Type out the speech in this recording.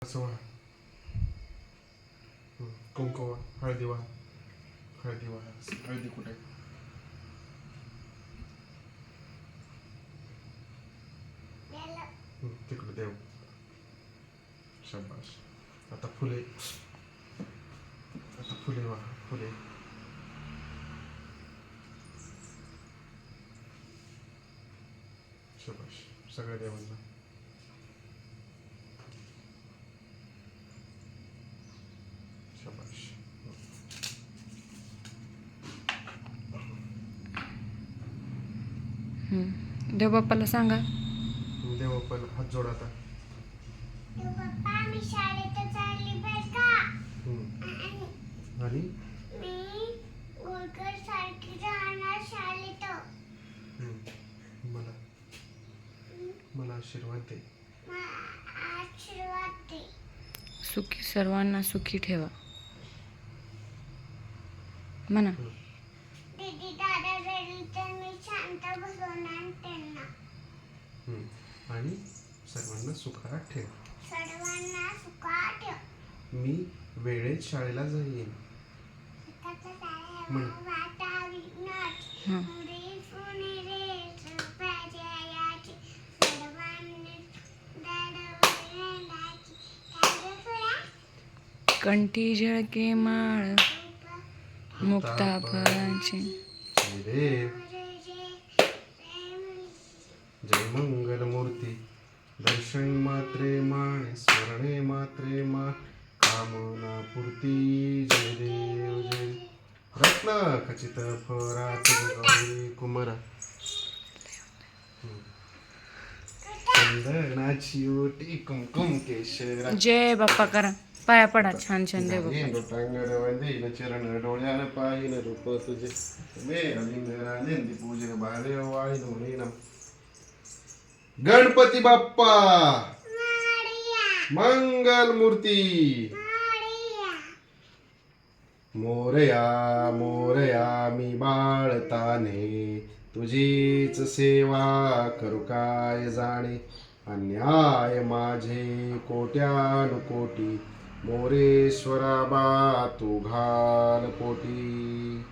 असं वाहा. कुंकू वाहा, हळदी वाहा. हळदी वाहा. हळदी कुठे? तिकडे देव. शाबास. आता फुले. आता फुले वाहा. फुले. शाबास. सगळ्या देवांना. शाबास. देव बाप्पाला सांगा. देव पण हात जोड आता. पप्पा मी शाळेत चालली बर का. आणि मी गोलकर सारखी राहणार शाळेत. मला मला आशीर्वाद दे. आशीर्वाद दे. सुखी सर्वांना सुखी ठेवा म्हणा. दीदी दादा रडली तर मी शांत बसवणार त्यांना. आणि सर्वांना सुखात ठेव. सर्वांना सुखात ठेव. मी वेळेत शाळेला जाईन. म्हण. कंठी झळके माळ मुक्ता फळांची. जय देव. जय मंगल मूर्ती. दर्शन मात्रे माणे स्मरणे मात्रे मा कामना पूर्ती. जय देव. जय रत्न खचित फरात गौरी कुमारा. चंदनाची ओटी कुमकुम केशरा. जय बाप्पा करा. पाया पडा. छान छान देव बाप्पा. टांगड वंदीन चरण डोळ्यान पाहिन रूप तुझे. मेरा लिंगरा नेंदी पूजे बारे वाळीन म्हणीन. गणपती बाप्पा मंगल मूर्ती. मोरया मोरया मी बाळताने तुझीच सेवा करू काय जाणे. अन्याय माझे कोट्यानुकोटी मोरेश्वरा बा तू घाल पोटी.